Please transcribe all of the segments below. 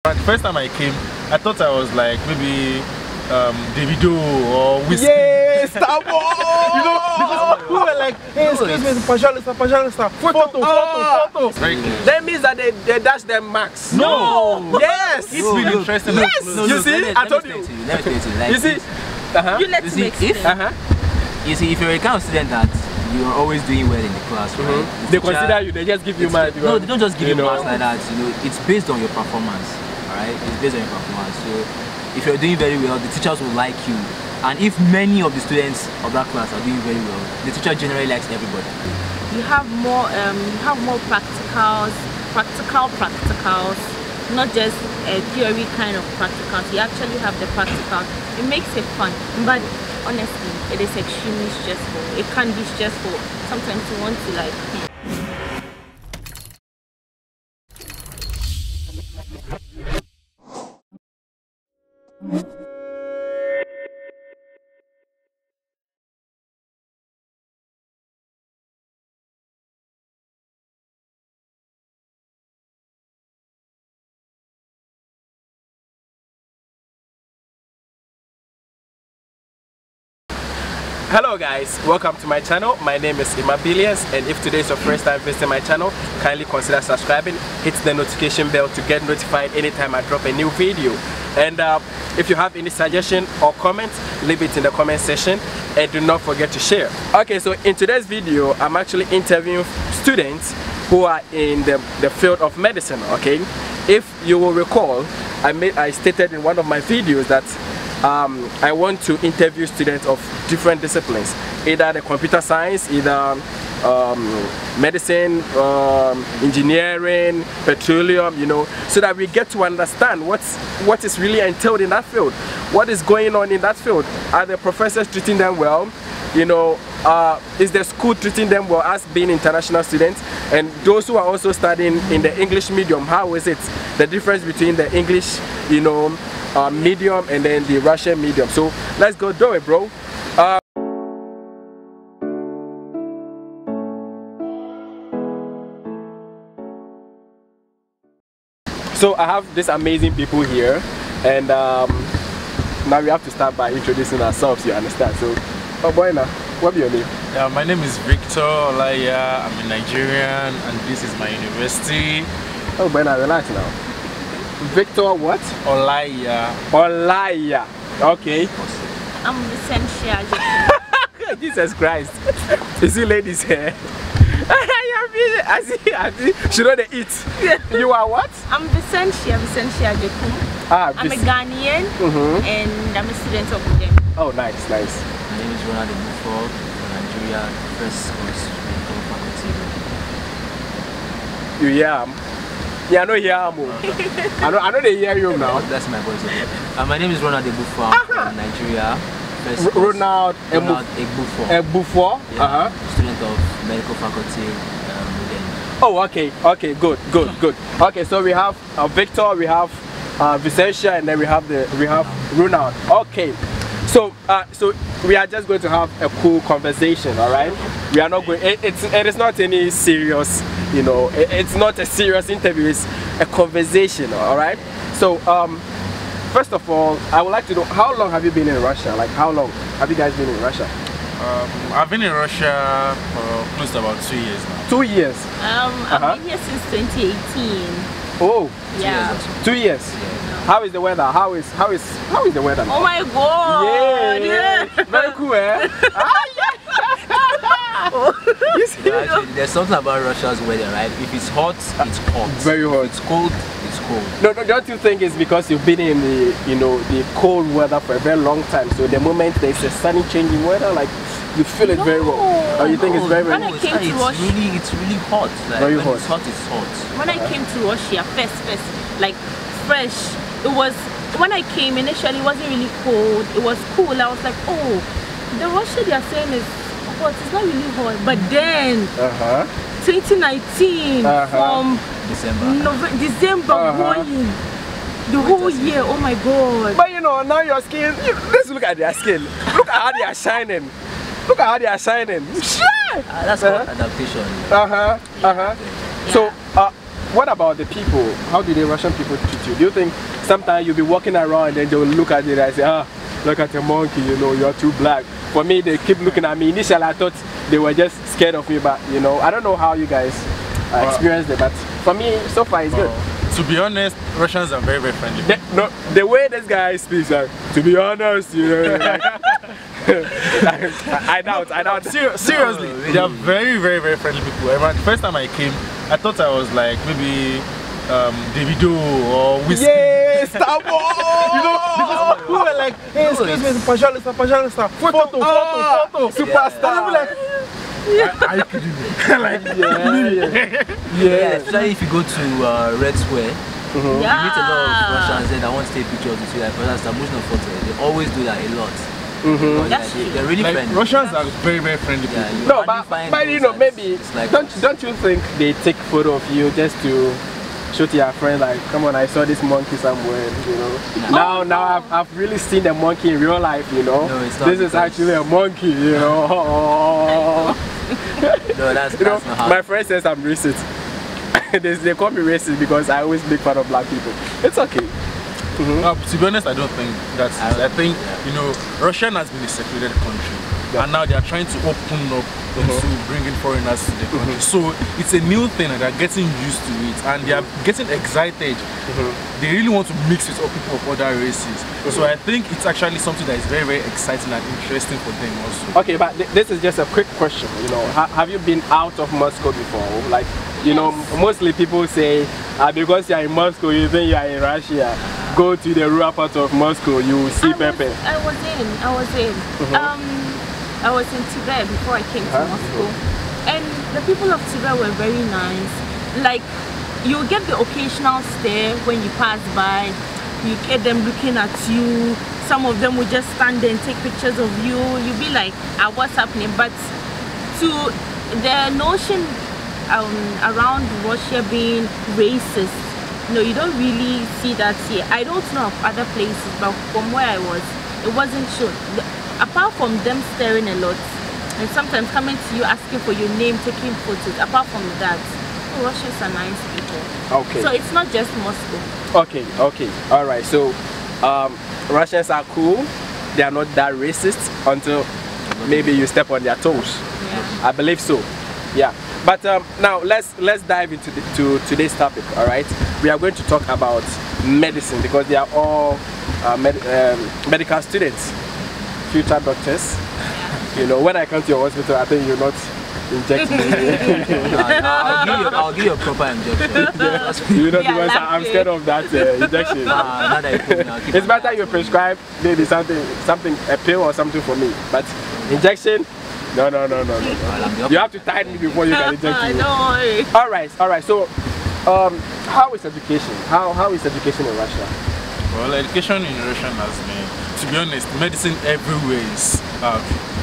The first time I came, I thought I was like maybe Davido or Whiskey. Yes, Star Wars! You know, because we were like, hey, excuse me, Pajalista, photo. Very cool. That means that they dash them marks. No! Yes! It's really interesting. Yes! You see? I told you. You see? You let me explain. You see, if you're a kind of student that you're always doing well in the class, right? They consider you, they just give you marks. No, they don't just give you marks like that. You know, it's based on your performance, alright? It's based on your performance. So if you're doing very well, the teachers will like you. And if many of the students of that class are doing very well, the teacher generally likes everybody. You have more practicals, not just a theory kind of practicals. You actually have the practicals. It makes it fun, but honestly, it is extremely stressful. It can be stressful. Sometimes you want to like. Hello guys, welcome to my channel. My name is Imabilians, and if today is your first time visiting my channel, kindly consider subscribing, hit the notification bell to get notified anytime I drop a new video. And if you have any suggestion or comment, leave it in the comment section, and do not forget to share. Okay, so in today's video, I'm actually interviewing students who are in the field of medicine. Okay, if you will recall, I stated in one of my videos that I want to interview students of different disciplines, either the computer science, either medicine, engineering, petroleum, you know, so that we get to understand what is really entailed in that field, what is going on in that field. Are the professors treating them well? You know, is the school treating them well as being international students? And those who are also studying in the English medium, how is it? The difference between the English, you know, medium and then the Russian medium. So let's go do it, bro. So I have these amazing people here, and now we have to start by introducing ourselves, you understand? So, oh boy, now, what's your name? Yeah, my name is Victor Olaya. I'm a Nigerian, and this is my university. Oh boy, now relax now. Victor what? Olaya. Olaya. Okay. I'm Vicentia. Jesus Christ. You see ladies here? I see. She know they eat. You are what? I'm Vicentia Jokum. I'm a Ghanaian and I'm a student of them. Oh, nice. My name is Ronald from Nigeria, first course medical faculty. You hear? Yeah, I know here. I know they hear you now. That's my voice. My name is Ronald from Nigeria. Ronald Egbufo. Yeah, student of medical faculty. Oh, okay, good. Okay, so we have Victor, we have Vicentia, and then we have Ronald. Okay, so we are just going to have a cool conversation, all right? We are not going. It is not any serious, you know. It's not a serious interview. It's a conversation, all right? So first of all, I would like to know, how long have you been in Russia? Like, how long have you guys been in Russia? I've been in Russia for close to about 2 years now. 2 years? I've been here since 2018. Oh, yeah. 2 years. Yeah. How is the weather? How is the weather? Oh my God! Yeah. Very cool, eh? You see? Actually, there's something about Russia's weather, right? If it's hot, it's hot. Very hot. If it's cold, it's cold. No, don't you think it's because you've been in the, you know, the cold weather for a very long time? So the moment there's a sunny change in weather, like, you feel it very well. Or you think it's very When I came to Russia, it's really hot. Like, very when hot. It's hot, it's hot. When I came to Russia, first, like fresh, it was, when I came initially, it wasn't really cold. It was cool. I was like, oh, the Russia they are saying is hot. It's not really hot. But then, 2019 from December going. The whole year, oh my God. But you know, now your skin, let's look at their skin. Look at how they are shining. Look at how they are shining. That's called adaptation. So what about the people? How do the Russian people treat you? Do you think sometimes you'll be walking around and then they'll look at you and say, ah, look at the monkey, you know, you're too black. For me, they keep looking at me. Initially, I thought they were just scared of me, but you know, I don't know how you guys experienced it, but for me, so far it's good. To be honest, Russians are very, very friendly. The way this guy speaks, like, to be honest, you know, like, I doubt. Seriously, they are very, very, very friendly people. The first time I came, I thought I was like maybe Davido or Whiskey. Yes, stop! You know, because we were like, hey, excuse me, photo, superstar. And I'm like, are you kidding me? Like, yeah, especially if you go to Red Square. You meet a lot of Russians there that want to take pictures with you, like for instance, emotional photo. They always do that a lot. They're really like, friendly. Russians are very, very friendly people. No, but you know, maybe like, don't you think they take photo of you just to show to your friend, like, come on, I saw this monkey somewhere, you know. Now I've really seen the monkey in real life, you know. No, it's not. This is actually a monkey, you know. No, that's you know, not how. my friend says I'm racist. They call me racist because I always make fun of black people. It's okay. To be honest, I don't think that's it. I think, you know, Russia has been a separated country. And now they are trying to open up to bringing foreigners to the country. So it's a new thing and they're getting used to it and they are getting excited. They really want to mix with people of other races. So I think it's actually something that is very, very exciting and interesting for them also. Okay, but this is just a quick question. You know, have you been out of Moscow before? Like, you know, mostly people say because you're in Moscow, you think you're in Russia. Go to the rural part of Moscow, you will see Pepe. I was in Tibet before I came to Moscow, and the people of Tibet were very nice. Like, you get the occasional stare when you pass by, you get them looking at you, some of them will just stand there and take pictures of you, you'll be like, what's happening? But to the notion around Russia being racist, no, you don't really see that here. I don't know of other places, but from where I was, it wasn't shown. Apart from them staring a lot and sometimes coming to you asking for your name, taking photos, apart from that, Russians are nice people. Okay. So it's not just Moscow. Okay. Alright, so Russians are cool. They are not that racist until maybe you step on their toes. Yeah. I believe so. Yeah. But now let's dive into today's topic, alright? We are going to talk about medicine because they are all medical students. Future doctors. You know, when I come to your hospital, I think you're not inject me. I'll give you a proper injection. You know, because I'm scared of that injection. It's better you prescribe maybe something, a pill or something for me. But injection, no. You have to tie me before you can inject me. Don't worry. Alright. So, how is education? How is education in Russia? Well, education in Russia has been, to be honest, medicine everywhere is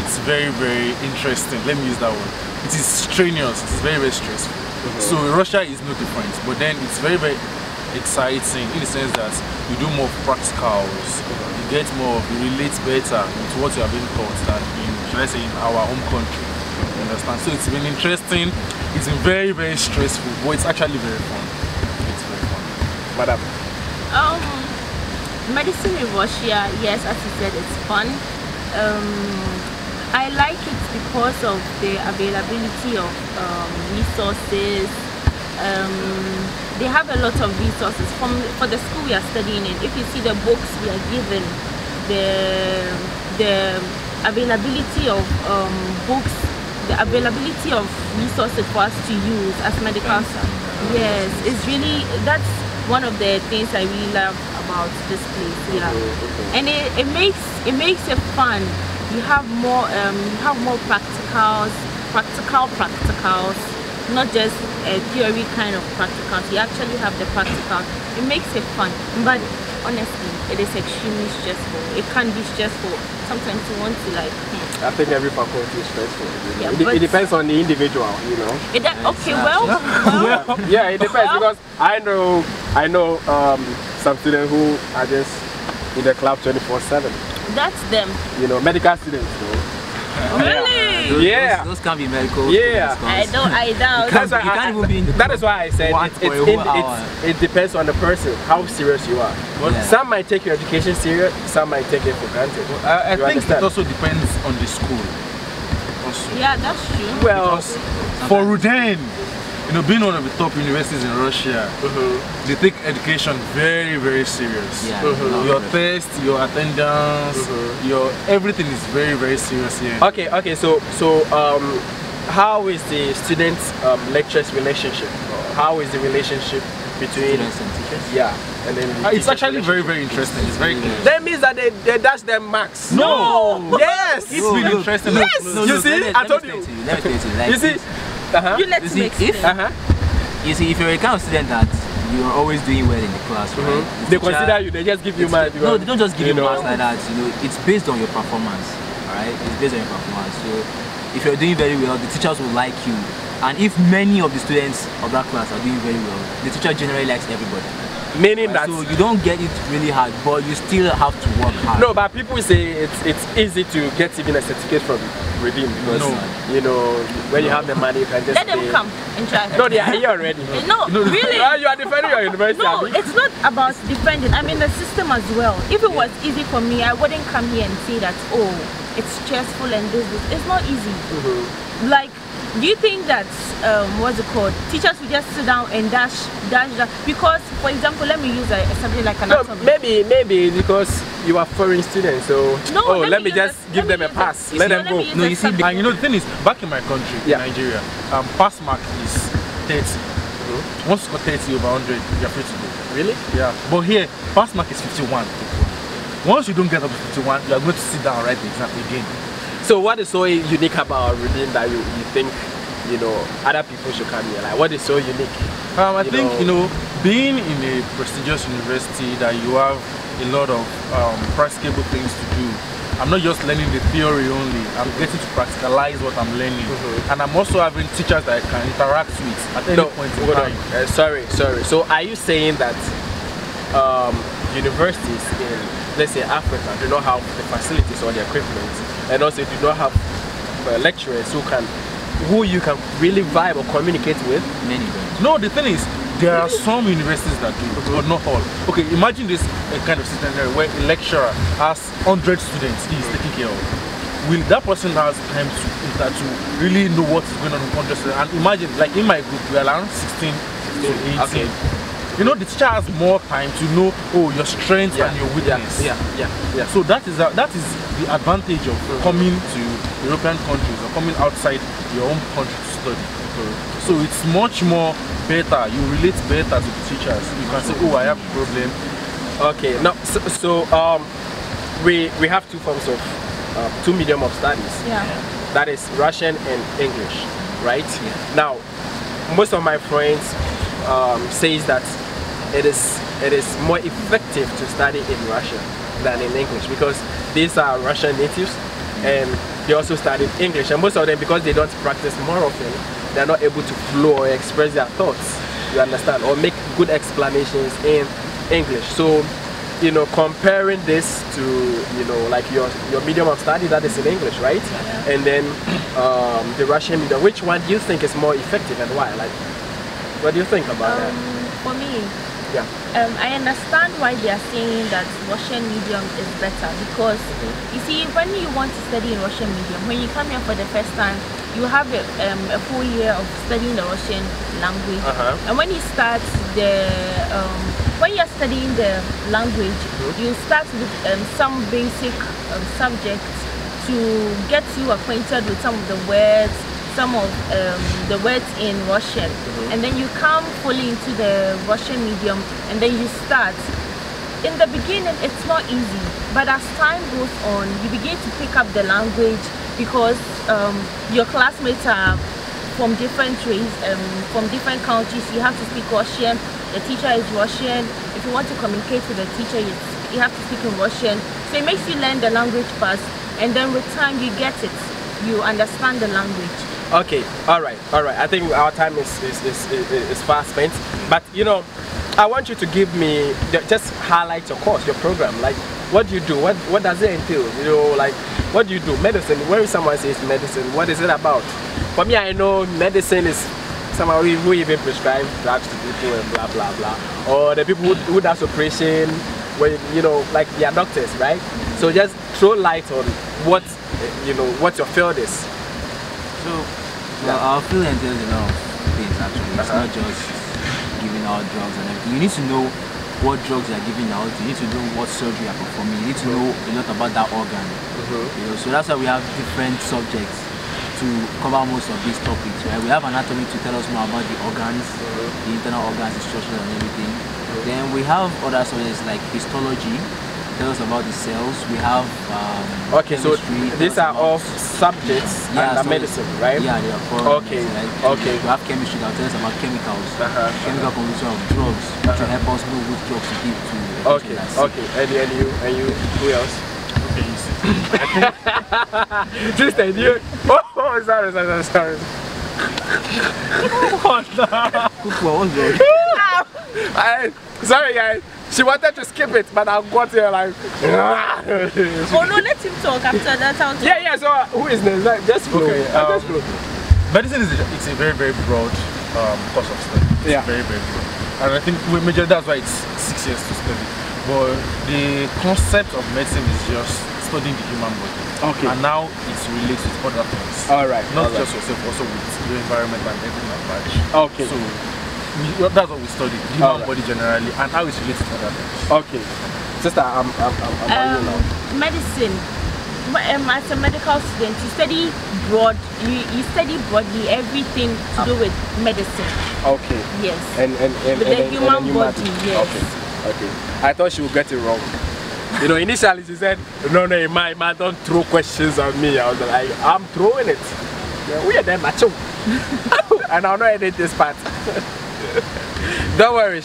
it's very, very interesting. Let me use that word. It is strenuous. It is very, very stressful. So Russia is no different, but then it's very, very exciting in the sense that you do more practicals. You get more, you relate better to what you have been taught than in, should I say, in our home country. You understand? So it's been interesting. It's been very, very stressful, but it's actually very fun. It's very fun. Madam. Medicine in Russia, yes, as you said, it's fun. I like it because of the availability of resources. They have a lot of resources for the school we are studying in. If you see the books we are given, the availability of books, the availability of resources for us to use as medical staff. Yes, it's really, that's one of the things I really love about this place. Yeah, and it makes it fun. You have more practicals, not just a theory kind of practicals. You actually have the practical. It makes it fun, but honestly, it is extremely stressful. It can be stressful. Sometimes you want to like. I think every faculty is stressful. Yeah, it depends on the individual, you know. Yeah, it depends because I know some students who are just in the club 24/7. That's them. You know, medical students. Really? Yeah. Those can be medical. Yeah. I doubt. That's why You can't even be in the that is why I said one for a whole hour. it depends on the person, how serious you are. Yeah. Some might take your education serious, some might take it for granted. I You think understand? it also depends on the school. Also. Yeah, that's true. Well, Because for Ruden, you know, being one of the top universities in Russia, they take education very, very serious. Yeah. Your test, your attendance, your everything is very, very serious here. okay, so how is the student lecturers relationship? How is the relationship between Students and teachers? yeah, and then the It's teachers' actually very, relationship? very interesting. It's very clear. That means that they dash them marks. No! Yes. It's really interesting. Yes! You see, let me I told explain you. to Let me explain to you. Like, You see? You let You me see, explain. you see, if you're a kind of student that you're always doing well in the class, right? The They teacher- consider you. They just give you marks. No, they don't just give you know. marks like that. You know, it's based on your performance, alright? It's based on your performance. So if you're doing very well, the teachers will like you. And if many of the students of that class are doing very well, the teacher generally likes everybody. Meaning Right? that So you don't get it really hard, but you still have to work hard. no, but people say it's easy to get even a certificate from Redeem because No. you know when you have the money you can just Let them pay. come and try. No, they are here already. No, really. You are defending your university. No, Abi? it's not about defending. I mean the system as well. If it was easy for me, I wouldn't come here and say that, oh, it's stressful and this. It's not easy. Like, do you think that what's it called? Teachers will just sit down and dash. Because, for example, let me use a subject like No, anatomy. maybe because you are foreign students, so No, let me use just a- give let them me a use pass. a- Let them let go. me use No, a you see, subject. And you know the thing is, back in my country, Yeah. in Nigeria, pass mark is 30. Once you got 30 over 100, you're free to go. Really? Yeah. But here, pass mark is 51. Once you don't get up to 51, you are going to sit down and write the exam again. So what is so unique about Redeem that you think other people should come here? Like what is so unique? I think, being in a prestigious university that you have a lot of practicable things to do. I'm not just learning the theory only, I'm getting to practicalize what I'm learning. And I'm also having teachers that I can interact with at any point in hold on. time. Sorry. So are you saying that universities in, let's say, Africa do not have the facilities or the equipment, and also do not have lecturers who you can really vibe or communicate with? Many don't. No, the thing is, there are some universities that do, but not all. Okay, imagine this kind of scenario where a lecturer has 100 students he is taking care of. Will that person has time to really know what is going on with 100 students? And imagine, like in my group, we are around 16 to 18. Okay. You know, the teacher has more time to know, your strengths and your weakness. Yeah. So that is the advantage of coming to European countries or coming outside your own country to study. So it's much more better. You relate better to the teachers. You can say, I have a problem. Okay. Now, so we have two forms of two medium of studies. Yeah. That is Russian and English, right? Yeah. Now, most of my friends says that it is more effective to study in Russian than in English because these are Russian natives and they also study English, and most of them, because they don't practice more often, they're not able to flow or express their thoughts, you understand, or make good explanations in English. So comparing this to like your medium of study that is in English, right? Yeah. And then the Russian medium, which one do you think is more effective and why? Like, what do you think about that? For me, Yeah. I understand why they are saying that Russian medium is better because you see, when you want to study in Russian medium, when you come here for the first time, you have a full year of studying the Russian language. And when you start when you're studying the language, you start with some basic subjects to get you acquainted with some of the words, some of the words in Russian, and then you come fully into the Russian medium, and then you start. In the beginning, it's not easy, but as time goes on, you begin to pick up the language because your classmates are from different races, from different countries. You have to speak Russian. The teacher is Russian. If you want to communicate with the teacher, you have to speak in Russian. So it makes you learn the language fast, and then with time you get it. You understand the language. Okay, all right. I think our time is fast spent, but I want you to give me just highlight your course, your program. Like, what do you do? What does it entail? Like, what do you do? Medicine. When someone says medicine, what is it about? For me, I know medicine is someone who even prescribe drugs to people and blah blah blah, or the people who does operation, when you know, like they are doctors, right? So just throw light on what what your field is. So our field entails a lot of things actually. It's not just giving out drugs and everything. You need to know what drugs you are giving out. You need to know what surgery you are performing. You need to know a lot about that organ. You know, so that's why we have different subjects to cover most of these topics. Right? We have anatomy to tell us more about the organs, the internal organs, the structures and everything. Then we have other subjects like histology, tell us about the cells. We have okay, so these are all subjects under medicine, right? Yeah, they are for okay. Medicine, right? Okay. We have chemistry that tells us about chemicals, chemical composition of drugs to help us know which drugs to give to. Okay, okay. And you, who else? Okay, you see. Just and you. Oh, sorry. Sorry guys, she wanted to skip it, but I got here like. Oh no, let him talk after that. Yeah. So who is next? Like, just flow. Okay. Just flow. Medicine it's a very broad course of study. It's very broad, and I think that's why it's 6 years to study. But the concept of medicine is just studying the human body. Okay. And now it's related to other things. Alright. Not just yourself, also with your environment and everything like that. Okay. So that's what we study, the human body generally and how it's related to other things. Okay. Sister, I'm on you now. Medicine. As a medical student, you study broad. You study broadly everything to do with medicine. Okay. Yes. And with the human body. Yes. Okay. I thought she would get it wrong. You know, initially she said, no, ma, don't throw questions on me. I was like, I'm throwing it. Yeah, we are there, macho. And I'll not edit this part. Don't worry,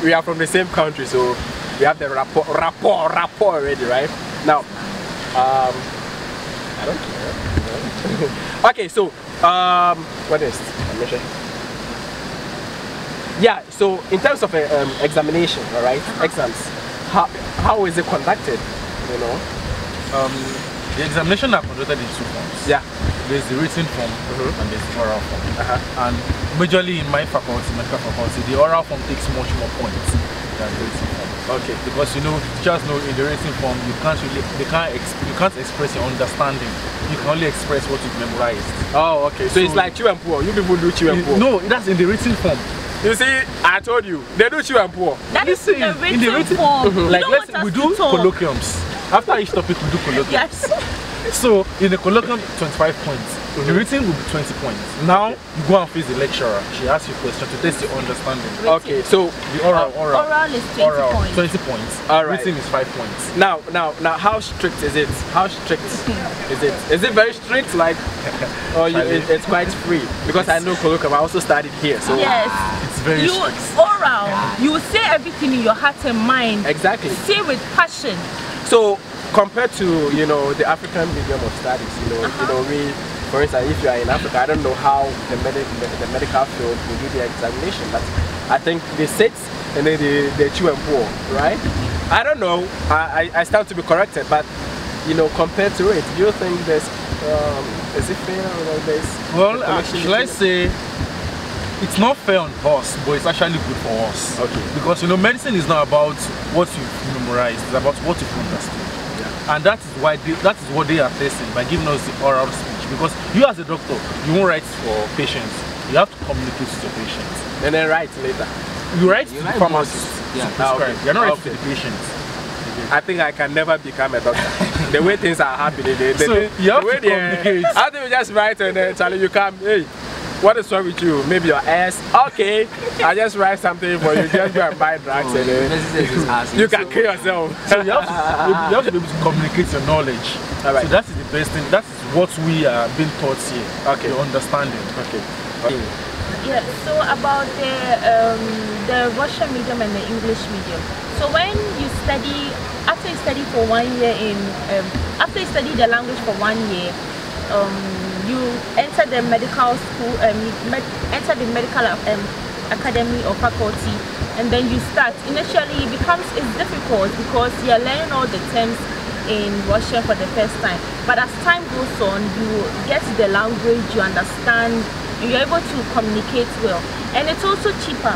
we are from the same country, so we have the rapport already, right? Now, I don't care. Okay, so, what is? Yeah, so in terms of examination, all right, exams, how is it conducted, you know? The examination are conducted in 2 forms. Yeah. There's the written form and there's the oral form. And majorly in my faculty, medical faculty, the oral form takes much more points than the written form. Okay. Because just know in the written form you can't express your understanding. You can only express what you've memorized. Oh, okay. So it's like chew and pour. You people do chew and pour. No, that's in the written form. You see, I told you, they do chew and pour. That is in the written form. Like we do colloquiums. After each topic we do colloquiums. Yes. So in the colloquium 25 points. The written will be 20 points. Now you go and face the lecturer. She asks you a question to test your understanding. Okay, so the oral is 20 points. 20 points. All right. Written is 5 points. Now, how strict is it? How strict is it? Is it very strict, like, or it's quite free? Because I know colloquium. I also studied here, so yes, it's very strict. Oral, you say everything in your heart and mind. Exactly. Say with passion. So compared to the African medium of studies, we, for instance, if you are in Africa, I don't know how the medical field will do the examination, but I think they sit and then they chew and pour, right? I don't know. I stand to be corrected, but compared to it, do you think there's is it fair or there's? Well, shall I say? It's not fair on us, but it's actually good for us. Okay. Because medicine is not about what you've memorized; it's about what you've understood. Yeah. And that is what they are testing by giving us the oral speech. Because you as a doctor, you won't write for patients. You have to communicate with your patients. And then write later. You write to the pharmacist to prescribe. Okay. You're not writing to the patients. I think I can never become a doctor. The way things are happening, you have to communicate. I think you just write and then Charlie, you come, hey, what is wrong with you? Maybe your ass. Okay, I just write something for you. Just go and buy drugs and then you can kill yourself. So you have to be able to communicate your knowledge. Right. So that is the best thing. That is what we are being taught here. Okay. Your understanding. Okay. Yeah. So about the Russian medium and the English medium. So when you study, after you study for 1 year after you study the language for 1 year, you enter the medical school, enter the medical academy or faculty, and then you start. Initially, it's difficult because you are learning all the terms in Russia for the first time. But as time goes on, you get the language, you understand, and you're able to communicate well. And it's also cheaper.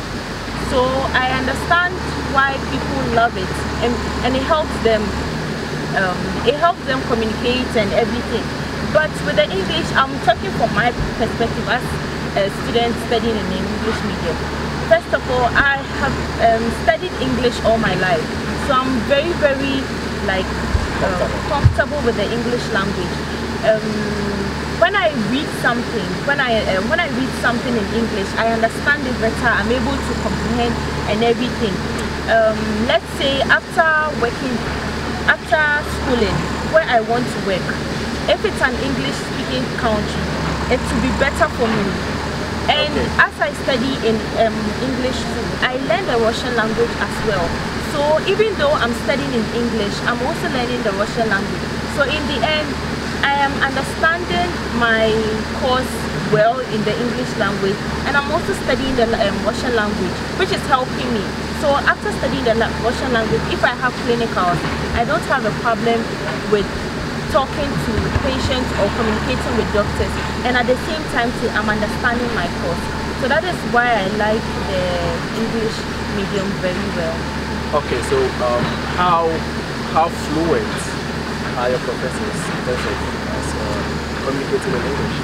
So I understand why people love it, and it helps them. It helps them communicate and everything. But with the English, I'm talking from my perspective as a student studying in English medium. First of all, I have studied English all my life, so I'm very, very like comfortable with the English language. When I read something, when I read something in English, I understand it better. I'm able to comprehend and everything. Let's say after schooling, where I want to work, if it's an English-speaking country, it will be better for me. And as I study in English too, I learn the Russian language as well. So even though I'm studying in English, I'm also learning the Russian language. So in the end, I am understanding my course well in the English language, and I'm also studying the Russian language, which is helping me. So after studying the Russian language, if I have clinicals, I don't have a problem with talking to patients or communicating with doctors, and at the same time too, I'm understanding my course. So that is why I like the English medium very well. Okay, so how fluent are your professors in terms of communicating in English?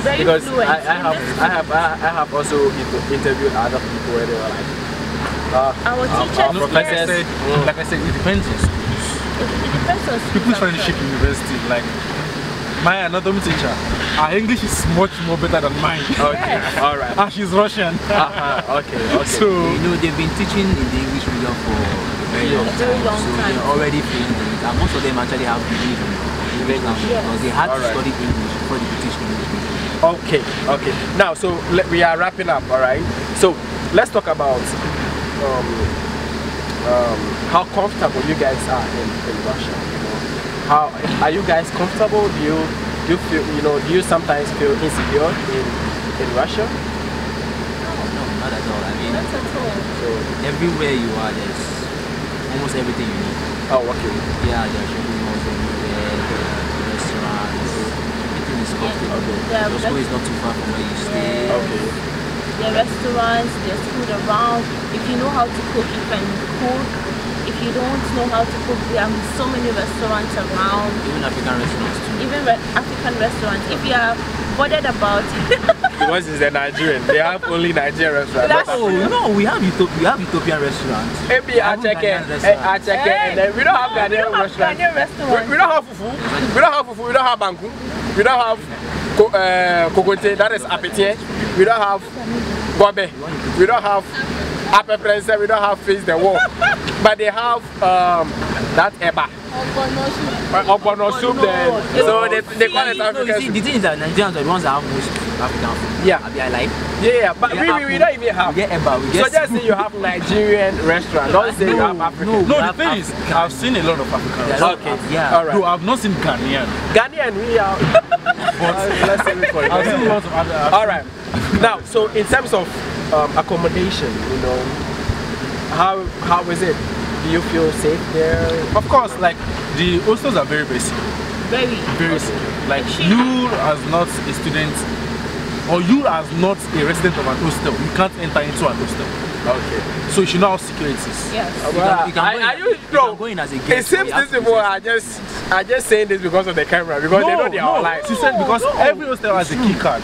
Very because fluent. I have also interviewed other people where they were like, our teachers, professors. yes. Like I said, it depends on schools. It depends on schools. People's Friendship University, like my anatomy teacher, her English is much more better than mine. Okay, all right. And she's Russian. Okay. So You know, they've been teaching in the English medium for a very long time. very long so time. they're already fluent in it. And most of them actually have degrees in English language Yes. because they had to Alright. study English before they could teach English medium. Okay. Now, so we are wrapping up, all right? So let's talk about how comfortable you guys are in Russia. You know, how are you guys comfortable? Do you feel, do you sometimes feel insecure in Russia? No, not at all. I mean, Not at all. So, everywhere you are, there's almost everything you need. oh, okay. Yeah, there are shopping malls everywhere, there are restaurants, everything is comfortable. Yeah, Your school is not too far from where you stay. Okay. There are restaurants, there's food around. If you know how to cook, you can cook. If you don't know how to cook, there are so many restaurants around. Even African restaurants too. Even African restaurants. If you are bothered about Because it's a Nigerian, they have only Nigerian restaurants. That's Oh no, we have Ethiopian restaurants. Maybe I check it, and then we don't have Ghanaian restaurants. We don't have fufu. We don't have fufu. We don't have banku. We don't have kokote. That is apetier. We don't have gobe. We don't have apeprense. We don't have face the wall. But they have that eba. Ogbono soup. So they call it African No, you see, soup. the thing is that Nigerians are the ones that have most African food. Yeah. I like. Yeah, but we don't even have. We get eba. We So get. just say you have Nigerian restaurant. Don't say you have African. No, no, we the have thing is, African. I've seen a lot of African Yeah, restaurants. Okay. Yeah. All right. Though I've not seen Ghanaian. Ghanaian, we are. Let's save it for you. I've seen lots of other. All right. Now, so in terms of accommodation, how is it? Do you feel safe there? Of course, like the hostels are very basic, very secure. Like you as not a student, or you as not a resident of an hostel, you can't enter into an hostel. Okay. So you should know how secure it is. yes. You can go in as a guest. It seems but you have these to people be are just saying this because of the camera, because they know they are online. She said because every hostel has a key card.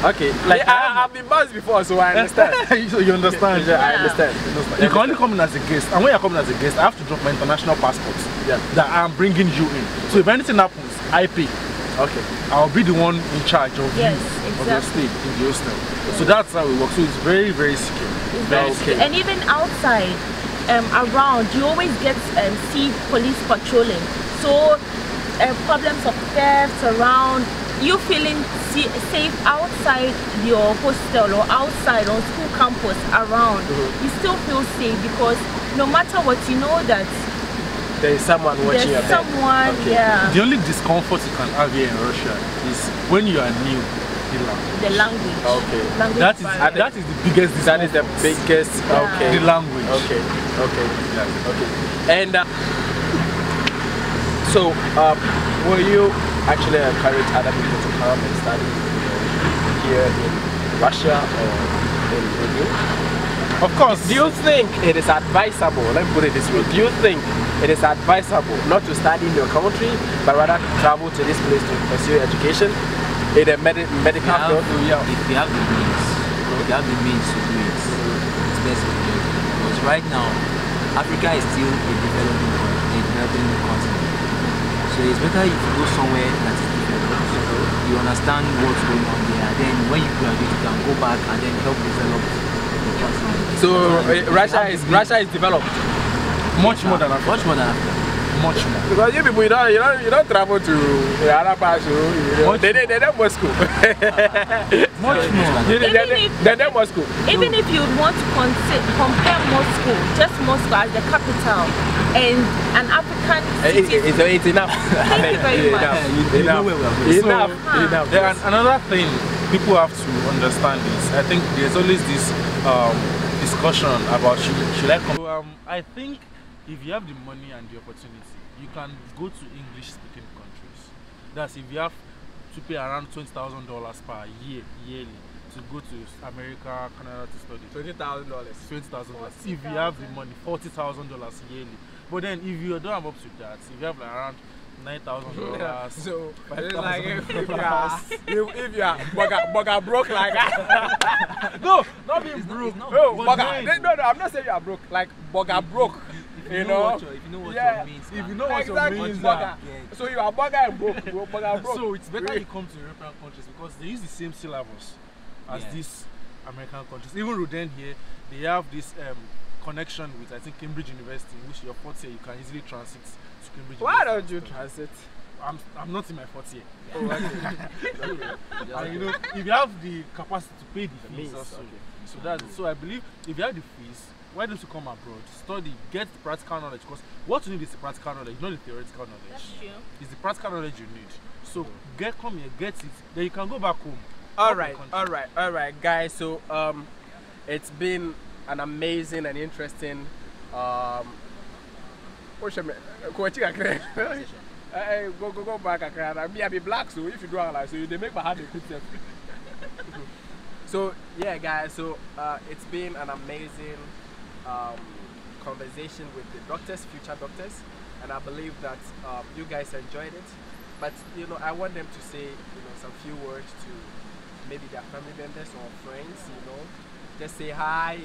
Okay. Like I've been buzzed before, so I understand. So you understand? Yeah, I understand. You can only come in as a guest, and when you're coming as a guest, I have to drop my international passport. Yeah. That I'm bringing you in. So if anything happens, I pay. Okay. I'll be the one in charge of Yes, you, of your exactly. stay in the hostel. So that's how it works. So it's very, very secure. It's very Okay. secure. And even outside, around, you always get see police patrolling. So problems of theft around, you feeling safe outside your hostel or outside on school campus around, you still feel safe because no matter what, you know that There is someone watching your there's back. someone, Okay. yeah. The only discomfort you can have here in Russia is when you are new, The language. Okay. Language that is barrier. that is the biggest That is the discomfort. biggest. Okay. The language. Okay. Yeah. And So, will you actually encourage other people to come and study here in Russia or in you? Of course. Do you think it is advisable, let me put it this way, do you think it is advisable not to study in your country, but rather travel to this place to pursue education in a medical field? If you have the means, to do it, it's best to do it. Because right now, Africa is still a developing continent. So it's better if you go somewhere that is developed. So you understand what's going on there. And then when you graduate, you can go back and then help develop the continent. So Russia is developed. Much more than Africa. Much more than Africa. Much more. Because you people, you don't travel to the other parts. They don't Moscow. Much more. They don't Moscow. Even if you want to compare Moscow, just Moscow as the capital, and an African city, it's enough. Thank you very much. Enough. Yeah, and another thing people have to understand is, I think there's always this discussion about should I come. So, I think if you have the money and the opportunity, you can go to English-speaking countries. That's if you have to pay around $20,000 per yearly to go to America, Canada to study. $20,000. $20,000. If you have the money, $40,000 yearly. But then if you don't have up to that, if you have like around $9,000, so it's like if you are bugger broke like that. No, not being broke. No, I'm not saying you are broke. Like bugger broke. If you know what your means. If you know what your means, so you are bugger and broke. Bugger broke. So it's better you come to European countries because they use the same syllabus as these American countries. Even Roden here, they have this connection with, I think, Cambridge University, in which your fourth year you can easily transit to Cambridge. Why don't you transit? I'm not in my fourth year. Oh, and you know, if you have the capacity to pay the fees also, so that's it. So I believe if you have the fees, why don't you come abroad, study, get the practical knowledge? Because what you need is the practical knowledge, not the theoretical knowledge. That's true. It's the practical knowledge you need. So come here, get it, then you can go back home. All right, guys. So it's been an amazing and interesting go back. I be black, so if you do all like so they make my heart a good self. So yeah, guys, so it's been an amazing conversation with the doctors, future doctors, and I believe that you guys enjoyed it. But you know, I want them to say some few words to maybe their family members or friends. Just say hi.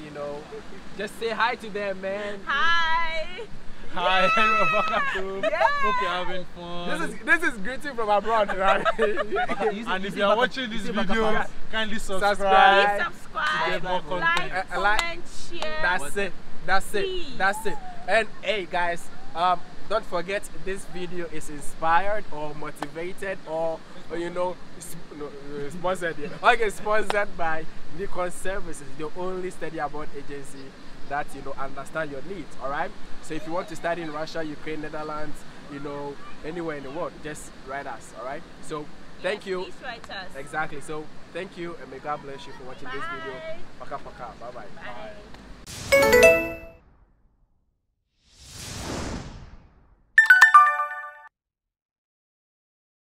Just say hi to them, man. Hi. Hi, hope you're having fun. This is greeting from abroad, right? And if you are watching this video, kindly subscribe. Please get more content. Like, comment, share. That's it. And hey, guys, don't forget this video is inspired or motivated or sponsored. Okay, sponsored by Nikon Services, the only study abroad agency that understand your needs. All right. So if you want to study in Russia, Ukraine, Netherlands, anywhere in the world, just write us. All right. So thank you. Please write us. Exactly. So thank you, and may God bless you for watching this video. Paka paka. Bye bye.